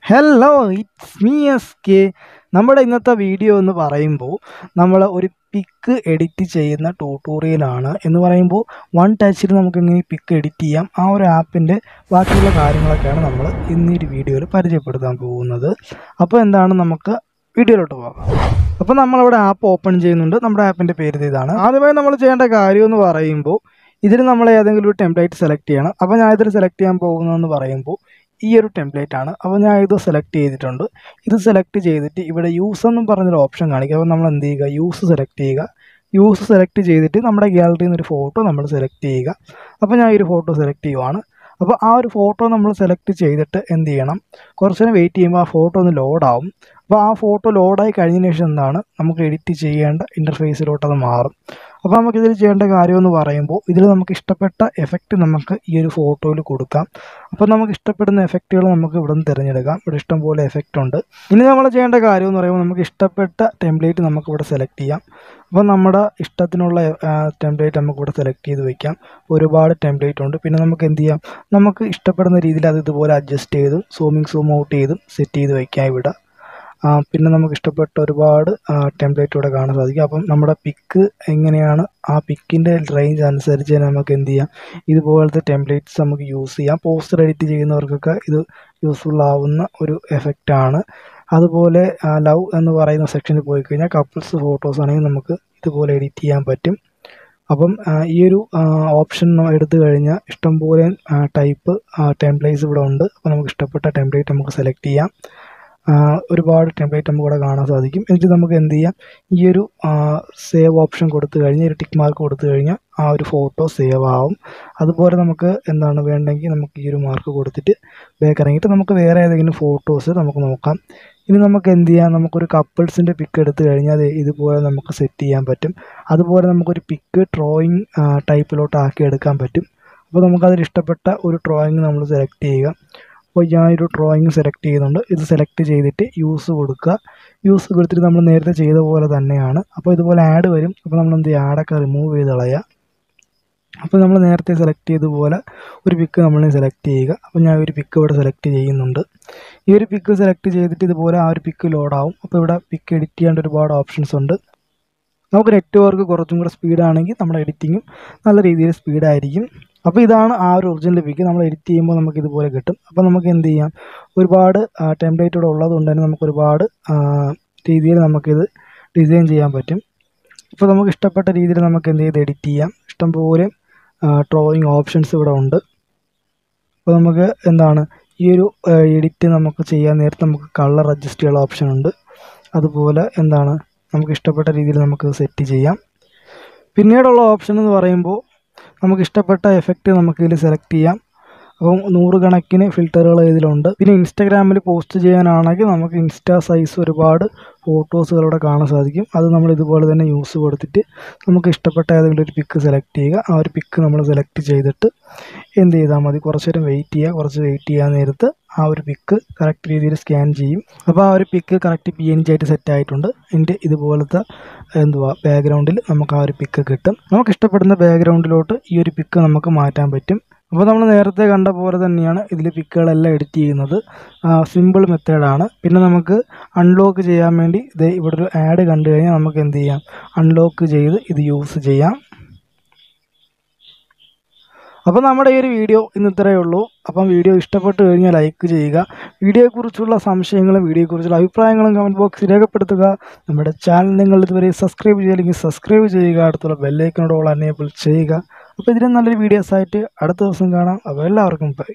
Hello it's me S K. നമ്മുടെ ഇന്നത്തെ video എന്ന് പറയുമ്പോൾ നമ്മൾ ഒരു പിക്ക് എഡിറ്റ് ചെയ്യുന്ന ട്യൂട്ടോറിയലാണ്. എന്ന് പറയുമ്പോൾ വൺ ടച്ചിൽ നമുക്ക് എങ്ങനെ പിക്ക് എഡിറ്റ് ചെയ്യാം, ആ ഒരു ആപ്പിൻ്റെ ബാക്കിയുള്ള കാര്യങ്ങളൊക്കെയാണ് നമ്മൾ ഇന്നീ വീഡിയോയിൽ പരിചയപ്പെടുത്താൻ പോകുന്നത്. അപ്പോൾ എന്താണ്, നമുക്ക് വീഡിയോയിലോട്ട് പോകാം. അപ്പോൾ നമ്മളവിടെ ആപ്പ് ഓപ്പൺ ചെയ്യുന്നുണ്ട്. നമ്മുടെ ആപ്പിൻ്റെ പേര് ഇതാണ്. ആദ്യമായി നമ്മൾ ചെയ്യേണ്ട കാര്യം എന്ന് പറയുമ്പോൾ ഇതിൽ നമ്മൾ ഏതെങ്കിലും ഒരു ടെംപ്ലേറ്റ് സെലക്ട് ചെയ്യണം. അപ്പോൾ ഞാൻ ഇതിൽ സെലക്ട് ചെയ്യാൻ പോകുന്നതെന്ന് പറയുമ്പോൾ ഈ ഒരു ടെംപ്ലേറ്റ് ആണ്. അപ്പോൾ ഞാൻ ഇത് സെലക്ട് ചെയ്തിട്ടുണ്ട്. ഇത് സെലക്ട് ചെയ്തിട്ട് ഇവിടെ യൂസ് എന്നും പറഞ്ഞൊരു ഓപ്ഷൻ കാണിക്കുക. അപ്പോൾ നമ്മൾ എന്ത് ചെയ്യുക, യൂസ് സെലക്ട് ചെയ്യുക. യൂസ് സെലക്ട് ചെയ്തിട്ട് നമ്മുടെ ഗാലറിയിൽ നിന്ന് ഒരു ഫോട്ടോ നമ്മൾ സെലക്ട് ചെയ്യുക. അപ്പോൾ ഞാൻ ഈ ഒരു ഫോട്ടോ സെലക്ട് ചെയ്യുവാണ്. അപ്പോൾ ആ ഒരു ഫോട്ടോ നമ്മൾ സെലക്ട് ചെയ്തിട്ട് എന്ത് ചെയ്യണം, കുറച്ച് നേരം വെയിറ്റ് ചെയ്യുമ്പോൾ ആ ഫോട്ടോ ഒന്ന് ലോഡാവും. അപ്പോൾ ആ ഫോട്ടോ ലോഡായി കഴിഞ്ഞതിന് ശേഷം എന്താണ്, നമുക്ക് എഡിറ്റ് ചെയ്യേണ്ട ഇൻ്റർഫേസിലോട്ട് അത് മാറും. അപ്പോൾ നമുക്കിതിൽ ചെയ്യേണ്ട കാര്യമെന്ന് പറയുമ്പോൾ ഇതിൽ നമുക്ക് ഇഷ്ടപ്പെട്ട എഫക്റ്റ് നമുക്ക് ഈ ഒരു ഫോട്ടോയിൽ കൊടുക്കാം. അപ്പോൾ നമുക്ക് ഇഷ്ടപ്പെടുന്ന എഫക്റ്റുകൾ നമുക്ക് ഇവിടെ നിന്ന് തിരഞ്ഞെടുക്കാം. ഇവിടെ ഇഷ്ടംപോലെ എഫക്റ്റ് ഉണ്ട്. ഇനി നമ്മൾ ചെയ്യേണ്ട കാര്യം എന്ന് പറയുമ്പോൾ നമുക്ക് ഇഷ്ടപ്പെട്ട ടെംപ്ലേറ്റ് നമുക്കിവിടെ സെലക്ട് ചെയ്യാം. അപ്പോൾ നമ്മുടെ ഇഷ്ടത്തിനുള്ള ടെംപ്ലേറ്റ് നമുക്കിവിടെ സെലക്ട് ചെയ്ത് വയ്ക്കാം. ഒരുപാട് ടെംപ്ലേറ്റ് ഉണ്ട്. പിന്നെ നമുക്ക് എന്ത് ചെയ്യാം, നമുക്ക് ഇഷ്ടപ്പെടുന്ന രീതിയിൽ അത് ഇതുപോലെ അഡ്ജസ്റ്റ് ചെയ്തും സൂം ഔട്ട് ചെയ്തും സെറ്റ് ചെയ്ത് വയ്ക്കാം ഇവിടെ. പിന്നെ നമുക്ക് ഇഷ്ടപ്പെട്ട ഒരുപാട് ടെംപ്ലേറ്റ് ഇവിടെ കാണാൻ സാധിക്കും. അപ്പം നമ്മുടെ പിക്ക് എങ്ങനെയാണ്, ആ പിക്കിൻ്റെ റേഞ്ച് അനുസരിച്ച് തന്നെ നമുക്ക് എന്ത് ചെയ്യാം, ഇതുപോലത്തെ ടെംപ്ലേറ്റ്സ് നമുക്ക് യൂസ് ചെയ്യാം. പോസ്റ്റർ എഡിറ്റ് ചെയ്യുന്നവർക്കൊക്കെ ഇത് യൂസ്ഫുൾ ആവുന്ന ഒരു എഫക്റ്റാണ്. അതുപോലെ ലവ് എന്ന് പറയുന്ന സെക്ഷനിൽ പോയി കഴിഞ്ഞാൽ കപ്പിൾസ് ഫോട്ടോസ് ആണെങ്കിൽ നമുക്ക് ഇതുപോലെ എഡിറ്റ് ചെയ്യാൻ പറ്റും. അപ്പം ഈ ഒരു ഓപ്ഷൻ എടുത്തു കഴിഞ്ഞാൽ ഇഷ്ടംപോലെ ടൈപ്പ് ടെംപ്ലേറ്റ്സ് ഇവിടെ ഉണ്ട്. അപ്പോൾ നമുക്ക് ഇഷ്ടപ്പെട്ട ടെംപ്ലേറ്റ് നമുക്ക് സെലക്ട് ചെയ്യാം. ഒരുപാട് ടെംപ്ലേറ്റ് നമുക്ക് ഇവിടെ കാണാൻ സാധിക്കും. എന്നിട്ട് നമുക്ക് എന്ത് ചെയ്യാം, ഈ ഒരു സേവ് ഓപ്ഷൻ കൊടുത്തു കഴിഞ്ഞാൽ, ഒരു ടിക്ക് മാർക്ക് കൊടുത്തു കഴിഞ്ഞാൽ ആ ഒരു ഫോട്ടോ സേവ് ആവും. അതുപോലെ നമുക്ക് എന്താണ് വേണ്ടെങ്കിൽ നമുക്ക് ഈ ഒരു മാർക്ക് കൊടുത്തിട്ട് ബാക്ക് ഇറങ്ങിയിട്ട് നമുക്ക് വേറെ ഏതെങ്കിലും ഫോട്ടോസ് നമുക്ക് നോക്കാം. ഇനി നമുക്ക് എന്ത് ചെയ്യാം, നമുക്കൊരു കപ്പിൾസിൻ്റെ പിക്ക് എടുത്തു കഴിഞ്ഞാൽ അത് ഇതുപോലെ നമുക്ക് സെറ്റ് ചെയ്യാൻ പറ്റും. അതുപോലെ നമുക്കൊരു പിക്ക് ഡ്രോയിങ് ടൈപ്പിലോട്ട് ആക്കി എടുക്കാൻ പറ്റും. അപ്പോൾ നമുക്കതിൽ ഇഷ്ടപ്പെട്ട ഒരു ഡ്രോയിങ് നമ്മൾ സെലക്ട് ചെയ്യുക. അപ്പോൾ ഞാനൊരു ഡ്രോയിങ് സെലക്ട് ചെയ്യുന്നുണ്ട്. ഇത് സെലക്ട് ചെയ്തിട്ട് യൂസ് കൊടുക്കുക. യൂസ് കൊടുത്തിട്ട് നമ്മൾ നേരത്തെ ചെയ്ത പോലെ തന്നെയാണ്. അപ്പോൾ ഇതുപോലെ ആഡ് വരും. അപ്പോൾ നമ്മൾ എന്ത് ചെയ്യുക, ആഡൊക്കെ റിമൂവ് ചെയ്ത് കളയുക. അപ്പോൾ നമ്മൾ നേരത്തെ സെലക്ട് ചെയ്തതുപോലെ ഒരു പിക്ക് നമ്മൾ സെലക്ട് ചെയ്യുക. അപ്പോൾ ഞാൻ ഒരു പിക്ക് ഇവിടെ സെലക്ട് ചെയ്യുന്നുണ്ട്. ഈ ഒരു പിക്ക് സെലക്ട് ചെയ്തിട്ട് ഇതുപോലെ ആ ഒരു പിക്ക് ലോഡാവും. അപ്പോൾ ഇവിടെ പിക്ക് എഡിറ്റ് ചെയ്യേണ്ട ഒരുപാട് ഓപ്ഷൻസ് ഉണ്ട്. നമുക്ക് നെറ്റ്വർക്ക് കുറച്ചും കൂടെ സ്പീഡാണെങ്കിൽ നമ്മുടെ എഡിറ്റിങ്ങും നല്ല രീതിയിൽ സ്പീഡായിരിക്കും. അപ്പോൾ ഇതാണ് ആ ഒരു ഒറിജിനൽ പിക്ക്. നമ്മൾ എഡിറ്റ് ചെയ്യുമ്പോൾ നമുക്ക് ഇതുപോലെ കിട്ടും. അപ്പോൾ നമുക്ക് എന്ത് ചെയ്യാം, ഒരുപാട് ടെംപ്ലേറ്റ് ഇവിടെ ഉള്ളത് കൊണ്ട് തന്നെ നമുക്ക് ഒരുപാട് രീതിയിൽ നമുക്കിത് ഡിസൈൻ ചെയ്യാൻ പറ്റും. ഇപ്പോൾ നമുക്ക് ഇഷ്ടപ്പെട്ട രീതിയിൽ നമുക്ക് എന്ത് ചെയ്ത് എഡിറ്റ് ചെയ്യാം. ഇഷ്ടംപോലെ ഡ്രോയിങ് ഓപ്ഷൻസ് ഇവിടെ ഉണ്ട്. അപ്പോൾ നമുക്ക് എന്താണ്, ഈ ഒരു എഡിറ്റ് നമുക്ക് ചെയ്യാൻ നേരത്തെ നമുക്ക് കളർ അഡ്ജസ്റ്റ് ചെയ്യാനുള്ള ഓപ്ഷൻ ഉണ്ട്. അതുപോലെ എന്താണ്, നമുക്ക് ഇഷ്ടപ്പെട്ട രീതിയിൽ നമുക്ക് സെറ്റ് ചെയ്യാം. പിന്നീടുള്ള ഓപ്ഷൻ എന്ന് പറയുമ്പോൾ നമുക്ക് ഇഷ്ടപ്പെട്ട എഫക്റ്റ് നമുക്ക് ഇതിൽ സെലക്ട് ചെയ്യാം. അപ്പം 100 കണക്കിന് ഫിൽറ്ററുകൾ ഇതിലുണ്ട്. പിന്നെ ഇൻസ്റ്റാഗ്രാമിൽ പോസ്റ്റ് ചെയ്യാനാണെങ്കിൽ നമുക്ക് ഇൻസ്റ്റാ സൈസ് ഒരുപാട് ഫോട്ടോസുകളിവിടെ കാണാൻ സാധിക്കും. അത് നമ്മൾ ഇതുപോലെ തന്നെ യൂസ് കൊടുത്തിട്ട് നമുക്ക് ഇഷ്ടപ്പെട്ട ഏതെങ്കിലും ഒരു പിക്ക് സെലക്ട് ചെയ്യുക. ആ ഒരു പിക്ക് നമ്മൾ സെലക്ട് ചെയ്തിട്ട് എന്ത് ചെയ്താൽ മതി, കുറച്ച് നേരം വെയിറ്റ് ചെയ്യുക. കുറച്ച് വെയിറ്റ് ചെയ്യാൻ നേരത്ത് ആ ഒരു പിക്ക് കറക്റ്റ് രീതിയിൽ സ്കാൻ ചെയ്യും. അപ്പോൾ ആ ഒരു പിക്ക് കറക്റ്റ് PNG ആയിട്ട് സെറ്റ് ആയിട്ടുണ്ട്. എൻ്റെ ഇതുപോലത്തെ ബാക്ക്ഗ്രൗണ്ടിൽ നമുക്ക് ആ ഒരു പിക്ക് കിട്ടും. നമുക്ക് ഇഷ്ടപ്പെടുന്ന ബാക്ക്ഗ്രൗണ്ടിലോട്ട് ഈ ഒരു പിക്ക് നമുക്ക് മാറ്റാൻ പറ്റും. അപ്പോൾ നമ്മൾ നേരത്തെ കണ്ട പോലെ തന്നെയാണ് ഇതിൽ പിക്കുകളെല്ലാം എഡിറ്റ് ചെയ്യുന്നത്. സിമ്പിൾ മെത്തേഡാണ്. പിന്നെ നമുക്ക് അൺലോക്ക് ചെയ്യാൻ വേണ്ടി ഇവിടെ ഒരു ആഡ് കണ്ടു കഴിഞ്ഞാൽ നമുക്ക് എന്ത് ചെയ്യാം, അൺലോക്ക് ചെയ്ത് ഇത് യൂസ് ചെയ്യാം. അപ്പോൾ നമ്മുടെ ഈ ഒരു വീഡിയോ ഇന്ന് ഇത്രയേ ഉള്ളൂ. അപ്പം വീഡിയോ ഇഷ്ടപ്പെട്ട് കഴിഞ്ഞാൽ ലൈക്ക് ചെയ്യുക. വീഡിയോയെക്കുറിച്ചുള്ള സംശയങ്ങളും വീഡിയോയെക്കുറിച്ചുള്ള അഭിപ്രായങ്ങളും കമൻറ്റ് ബോക്സിൽ രേഖപ്പെടുത്തുക. നമ്മുടെ ചാനൽ നിങ്ങൾ ഇതുവരെ സബ്സ്ക്രൈബ് ചെയ്യില്ലെങ്കിൽ സബ്സ്ക്രൈബ് ചെയ്യുക. അടുത്തുള്ള ബെല്ലൈക്കനോട് ഓൾ എനേബിൾ ചെയ്യുക. അപ്പോൾ ഇതിലും നല്ലൊരു വീഡിയോസായിട്ട് അടുത്ത ദിവസം കാണാം. അപ്പോൾ എല്ലാവർക്കും ബൈ.